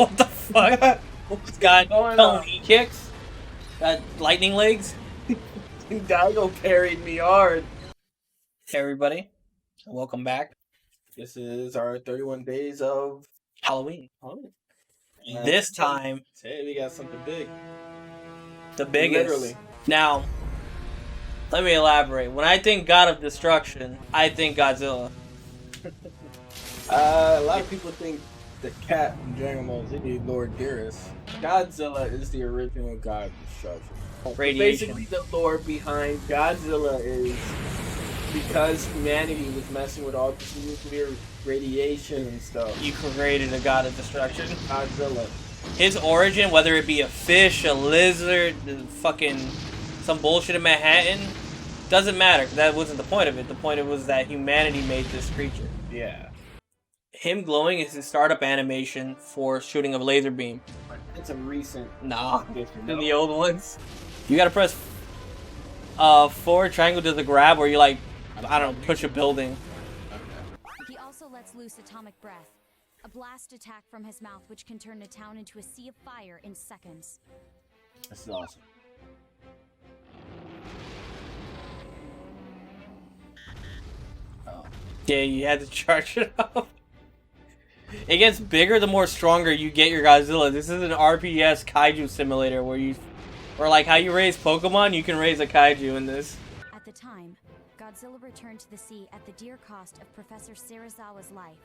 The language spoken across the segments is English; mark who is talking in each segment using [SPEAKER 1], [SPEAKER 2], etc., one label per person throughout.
[SPEAKER 1] What the fuck? It's got Tony kicks. Got lightning legs.
[SPEAKER 2] Daigo parried me hard.
[SPEAKER 1] Hey everybody, welcome back.
[SPEAKER 2] This is our 31 days of
[SPEAKER 1] Halloween.
[SPEAKER 2] And
[SPEAKER 1] This time,
[SPEAKER 2] today we got something big.
[SPEAKER 1] the biggest.
[SPEAKER 2] Literally.
[SPEAKER 1] Now, let me elaborate. When I think God of Destruction, I think Godzilla.
[SPEAKER 2] A lot of people think the cat from Dragon Ball Z, Lord Dearest. Godzilla is the original god of destruction.
[SPEAKER 1] Radiation.
[SPEAKER 2] Basically, the lore behind Godzilla is because humanity was messing with all this nuclear radiation and stuff.
[SPEAKER 1] You created a God of Destruction.
[SPEAKER 2] Godzilla.
[SPEAKER 1] His origin, whether it be a fish, a lizard, fucking some bullshit in Manhattan, doesn't matter. That wasn't the point of it. The point was that humanity made this creature.
[SPEAKER 2] Yeah.
[SPEAKER 1] Him glowing is his startup animation for shooting a laser beam.
[SPEAKER 2] It's a recent.
[SPEAKER 1] Nah,
[SPEAKER 2] addition,
[SPEAKER 1] in
[SPEAKER 2] no?
[SPEAKER 1] the old ones. You gotta press forward triangle to the grab where you like, I don't know, push a building.
[SPEAKER 3] He also lets loose atomic breath, a blast attack from his mouth which can turn a town into a sea of fire in seconds.
[SPEAKER 2] This is awesome. Oh.
[SPEAKER 1] Yeah, you had to charge it up. It gets bigger the more stronger you get your Godzilla. This is an RPS kaiju simulator where like how you raise Pokemon, you can raise a kaiju in this.
[SPEAKER 3] At the time, Godzilla returned to the sea at the dear cost of Professor Serizawa's life.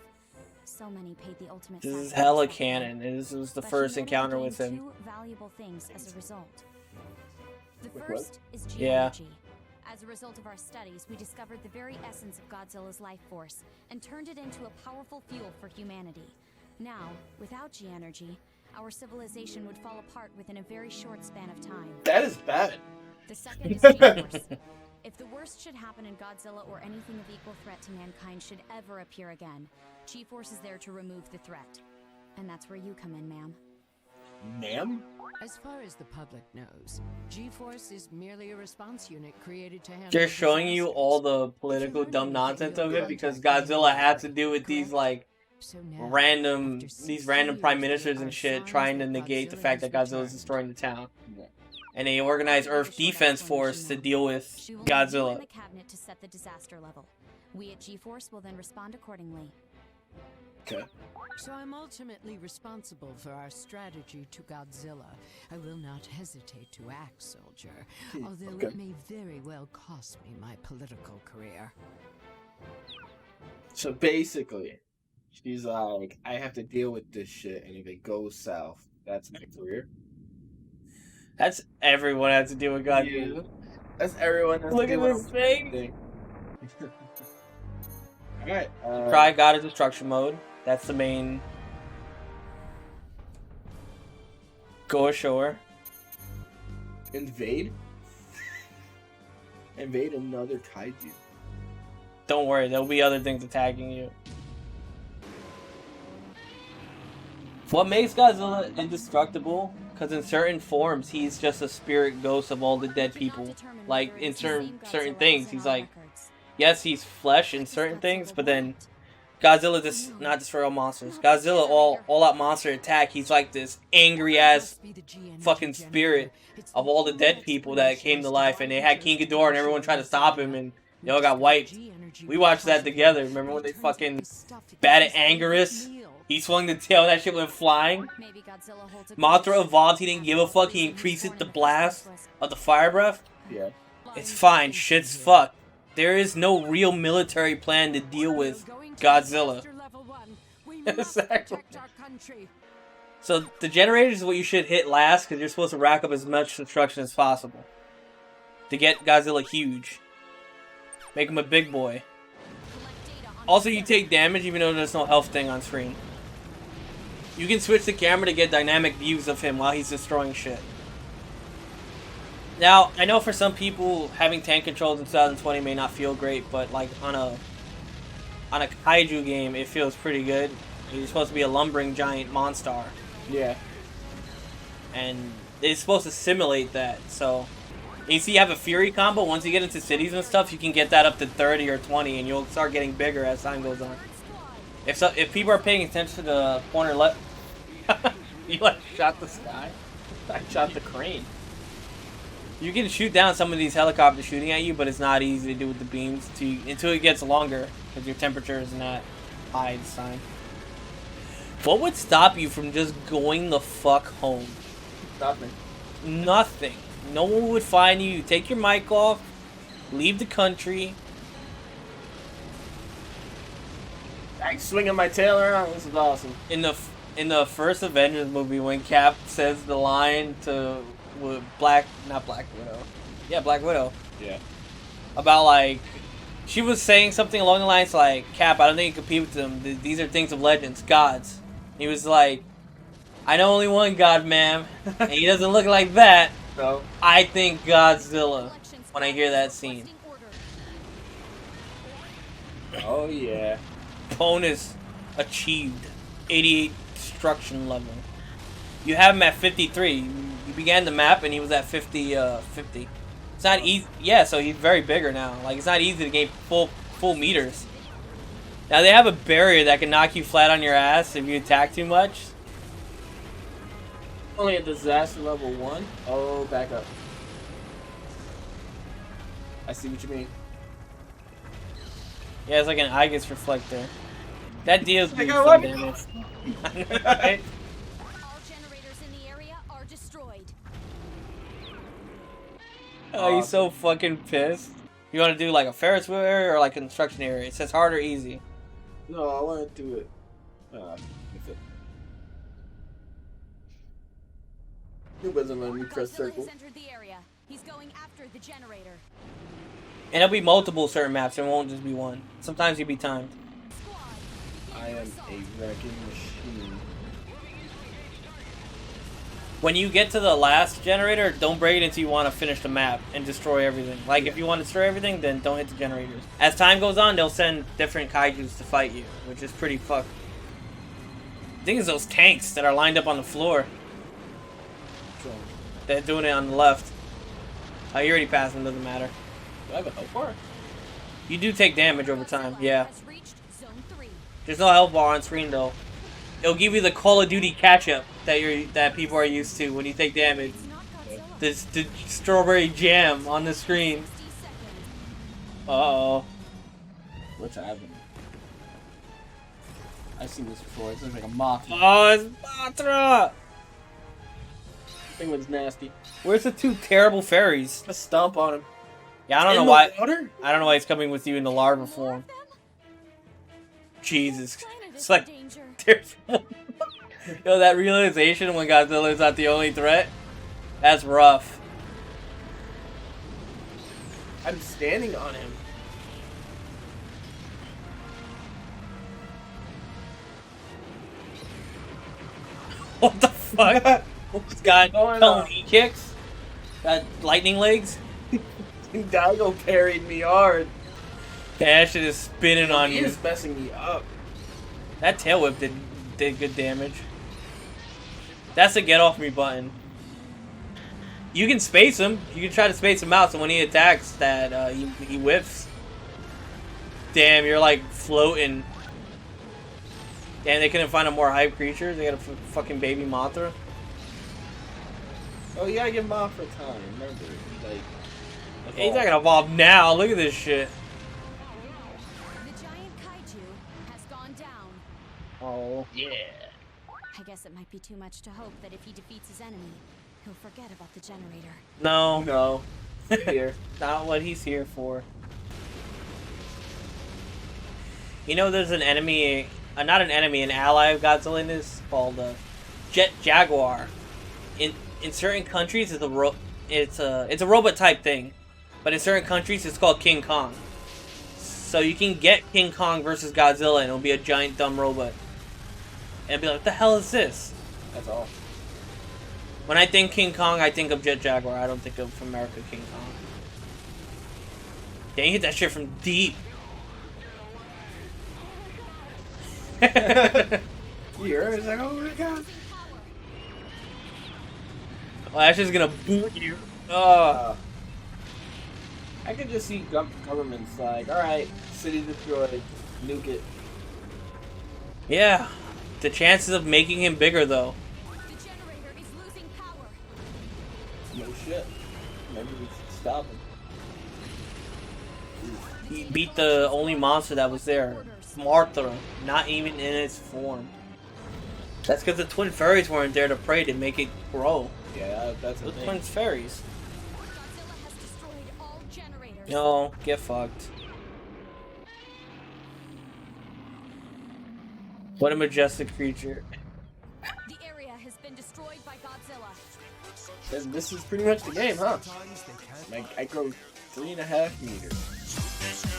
[SPEAKER 3] So many paid the ultimate
[SPEAKER 1] This is
[SPEAKER 3] sacrifice
[SPEAKER 1] hella
[SPEAKER 3] for him.
[SPEAKER 1] canon. This was the
[SPEAKER 3] But
[SPEAKER 1] first
[SPEAKER 3] humanity
[SPEAKER 1] encounter
[SPEAKER 3] gained
[SPEAKER 1] with him.
[SPEAKER 3] Two valuable things as a result. The
[SPEAKER 2] Like
[SPEAKER 3] first is
[SPEAKER 1] Yeah.
[SPEAKER 3] geology. As a result of our studies, we discovered the very essence of Godzilla's life force and turned it into a powerful fuel for humanity. Now, without G-energy, our civilization would fall apart within a very short span of time.
[SPEAKER 2] That is bad.
[SPEAKER 3] The second is G-force. If the worst should happen and Godzilla or anything of equal threat to mankind should ever appear again, G-force is there to remove the threat. And that's where you come in, ma'am.
[SPEAKER 2] Ma'am?
[SPEAKER 4] As far as the public knows, G-Force is merely a response unit created to handle
[SPEAKER 1] They're showing you
[SPEAKER 4] disasters.
[SPEAKER 1] all the political dumb nonsense of it because Godzilla had to do with these like
[SPEAKER 4] So now,
[SPEAKER 1] random
[SPEAKER 4] after
[SPEAKER 1] these
[SPEAKER 4] 60
[SPEAKER 1] random prime
[SPEAKER 4] years,
[SPEAKER 1] ministers
[SPEAKER 4] we
[SPEAKER 1] and
[SPEAKER 4] are
[SPEAKER 1] shit
[SPEAKER 4] signs
[SPEAKER 1] trying to
[SPEAKER 4] that
[SPEAKER 1] negate the
[SPEAKER 4] Godzilla
[SPEAKER 1] fact that
[SPEAKER 4] has
[SPEAKER 1] Godzilla is
[SPEAKER 4] returned.
[SPEAKER 1] destroying the town.
[SPEAKER 2] Yeah.
[SPEAKER 1] And they organized Earth Defense Force to deal with
[SPEAKER 3] She will leave you in
[SPEAKER 1] Godzilla.
[SPEAKER 3] the cabinet to set the disaster level. We at G-force will then respond accordingly.
[SPEAKER 2] Okay.
[SPEAKER 4] So I'm ultimately responsible for our strategy to Godzilla. I will not hesitate to act, soldier, although
[SPEAKER 2] Okay.
[SPEAKER 4] it may very well cost me my political career.
[SPEAKER 2] So basically, she's like, I have to deal with this shit, and if it goes south, that's my career.
[SPEAKER 1] That's everyone has to deal with Godzilla.
[SPEAKER 2] Yeah. That's everyone. Has
[SPEAKER 1] Look
[SPEAKER 2] to
[SPEAKER 1] at
[SPEAKER 2] deal
[SPEAKER 1] this
[SPEAKER 2] with
[SPEAKER 1] thing.
[SPEAKER 2] thing. Alright.
[SPEAKER 1] Try God of Destruction mode. That's the main. Go ashore.
[SPEAKER 2] Invade? Invade another kaiju.
[SPEAKER 1] Don't worry, there'll be other things attacking you. What makes Godzilla indestructible? Because in certain forms, he's just a spirit ghost of all the dead people. Like in certain things, he's like, yes, he's flesh in certain things, but then Godzilla just not destroy all monsters. Godzilla all out monster attack. He's like this angry ass fucking spirit of all the dead people that came to life, and they had King Ghidorah, and everyone tried to stop him, and they all got wiped. We watched that together. Remember when they fucking batted Anguirus? He swung the tail and that shit went flying. Mothra evolved, he didn't give a fuck, he increased the blast of the fire breath.
[SPEAKER 2] Yeah.
[SPEAKER 1] It's fine, shit's fucked. There is no real military plan to deal with Godzilla. Exactly. So the generators is what you should hit last because you're supposed to rack up as much destruction as possible. To get Godzilla huge. Make him a big boy. Also, you take damage even though there's no health thing on screen. You can switch the camera to get dynamic views of him while he's destroying shit. Now, I know for some people, having tank controls in 2020 may not feel great, but like on a kaiju game, it feels pretty good. You're supposed to be a lumbering giant monster,
[SPEAKER 2] Yeah.
[SPEAKER 1] and it's supposed to simulate that. So, you see, you have a Fury combo. Once you get into cities and stuff, you can get that up to 30 or 20, and you'll start getting bigger as time goes on. If people are paying attention to the corner left, You like shot the sky?
[SPEAKER 2] I shot the crane.
[SPEAKER 1] You can shoot down some of these helicopters shooting at you, but it's not easy to do with the beams until it gets longer, because your temperature is not high this time. What would stop you from just going the fuck home?
[SPEAKER 2] Nothing.
[SPEAKER 1] Nothing. No one would find you. You take your mic off, leave the country.
[SPEAKER 2] I'm swinging my tail around. This is awesome.
[SPEAKER 1] In the first Avengers movie, when Cap says the line to Black Widow. Yeah, Black Widow.
[SPEAKER 2] Yeah.
[SPEAKER 1] About like, she was saying something along the lines like, Cap, I don't think you compete with them. These are things of legends, gods. He was like, I know only one god, ma'am, and he doesn't look like that.
[SPEAKER 2] No.
[SPEAKER 1] I think Godzilla when I hear that scene.
[SPEAKER 2] Oh yeah.
[SPEAKER 1] Bonus achieved. 88 destruction level. You have him at 53. You began the map and he was at 50. It's not easy. Yeah, so he's very bigger now. Like, it's not easy to gain full meters. Now they have a barrier that can knock you flat on your ass if you attack too much.
[SPEAKER 2] Only at disaster level 1. Oh, back up. I see what you mean.
[SPEAKER 1] Yeah, it's like an Aegis reflector. That deals me
[SPEAKER 2] got
[SPEAKER 1] some
[SPEAKER 2] one.
[SPEAKER 1] damage. Right?
[SPEAKER 3] All generators in the area are destroyed.
[SPEAKER 1] Oh, he's so fucking pissed. You want to do like a Ferris wheel area or like a construction area? It says hard or easy.
[SPEAKER 2] No, I want to do it. If it. It wasn't letting me press
[SPEAKER 3] Godzilla
[SPEAKER 2] circle.
[SPEAKER 3] has entered the area. He's going after the generator.
[SPEAKER 1] And it'll be multiple certain maps. It won't just be one. Sometimes you'll be timed.
[SPEAKER 3] Squad,
[SPEAKER 2] I am a wrecking machine.
[SPEAKER 1] When you get to the last generator, don't break it until you want to finish the map and destroy everything. Like, if you want to destroy everything, then don't hit the generators. As time goes on, they'll send different kaijus to fight you, which is pretty fucked. I think it's those tanks that are lined up on the floor. They're doing it on the left. Oh, you already passed them, doesn't matter.
[SPEAKER 2] Do I have a health bar?
[SPEAKER 1] You do take damage over time, yeah.
[SPEAKER 3] has reached zone 3.
[SPEAKER 1] There's no health bar on screen, though. It'll give you the Call of Duty catch-up that people are used to when you take damage.
[SPEAKER 3] It's not Godzilla.
[SPEAKER 1] The strawberry jam on the screen.
[SPEAKER 3] 60 seconds.
[SPEAKER 1] Uh-oh.
[SPEAKER 2] What's happening? I've seen this before. It looks like a moth.
[SPEAKER 1] Oh, it's Mothra!
[SPEAKER 2] Thing was nasty.
[SPEAKER 1] Where's the two terrible fairies?
[SPEAKER 2] A stomp on him.
[SPEAKER 1] Yeah, I don't know
[SPEAKER 2] In
[SPEAKER 1] why.
[SPEAKER 2] the water?
[SPEAKER 1] I don't know why he's coming with you in the larva
[SPEAKER 3] More
[SPEAKER 1] form.
[SPEAKER 3] of them?
[SPEAKER 1] Jesus.
[SPEAKER 3] Planet
[SPEAKER 1] It's
[SPEAKER 3] is
[SPEAKER 1] like
[SPEAKER 3] in danger.
[SPEAKER 1] there's yo, that realization when Godzilla's not the only threat. That's rough.
[SPEAKER 2] I'm standing on him.
[SPEAKER 1] What the fuck? This guy
[SPEAKER 2] going
[SPEAKER 1] telling
[SPEAKER 2] on?
[SPEAKER 1] he kicks. Got lightning legs.
[SPEAKER 2] Daigo carried me hard.
[SPEAKER 1] That shit is spinning on
[SPEAKER 2] He
[SPEAKER 1] you.
[SPEAKER 2] is messing me up.
[SPEAKER 1] That tail whip did good damage. That's the get off me button. You can space him. You can try to space him out so when he attacks that he whiffs. Damn, you're like floating. Damn, they couldn't find a more hype creature. They got a fucking baby Mothra.
[SPEAKER 2] Oh, you gotta give him off for time. Remember, like.
[SPEAKER 1] Hey, he's not gonna evolve now. Look at this shit.
[SPEAKER 3] The giant kaiju has gone down.
[SPEAKER 1] Oh.
[SPEAKER 2] Yeah.
[SPEAKER 3] I guess it might be too much to hope that if he defeats his enemy, he'll forget about the generator.
[SPEAKER 1] No,
[SPEAKER 2] No. Here.
[SPEAKER 1] not what he's here for. You know, there's an enemy, not an enemy, an ally of Godzilla in this called Jet Jaguar. In certain countries, it's a robot type thing, but in certain countries, it's called King Kong. So you can get King Kong versus Godzilla, and it'll be a giant dumb robot. And be like, what the hell is this?
[SPEAKER 2] That's all.
[SPEAKER 1] When I think King Kong, I think of Jet Jaguar. I don't think of America King Kong. Dang, you hit that shit from deep.
[SPEAKER 2] You hear it? It's like, oh my god.
[SPEAKER 1] Well, that's just gonna boot you. Oh.
[SPEAKER 2] I could just see governments like, alright, city destroyed, nuke it.
[SPEAKER 1] Yeah. The chances of making him bigger, though.
[SPEAKER 3] The
[SPEAKER 2] shit. Maybe we should stop him.
[SPEAKER 1] He beat the only monster that was there. Martha, not even in its form. That's because the twin fairies weren't there to pray to make it grow.
[SPEAKER 2] Yeah, that's the
[SPEAKER 1] The
[SPEAKER 2] thing.
[SPEAKER 1] twin fairies.
[SPEAKER 3] Godzilla has destroyed all generators.
[SPEAKER 1] No, get fucked. What a majestic creature.
[SPEAKER 3] The area has been destroyed by Godzilla.
[SPEAKER 2] And this is pretty much the game, huh? Like, I grow 3.5 meters.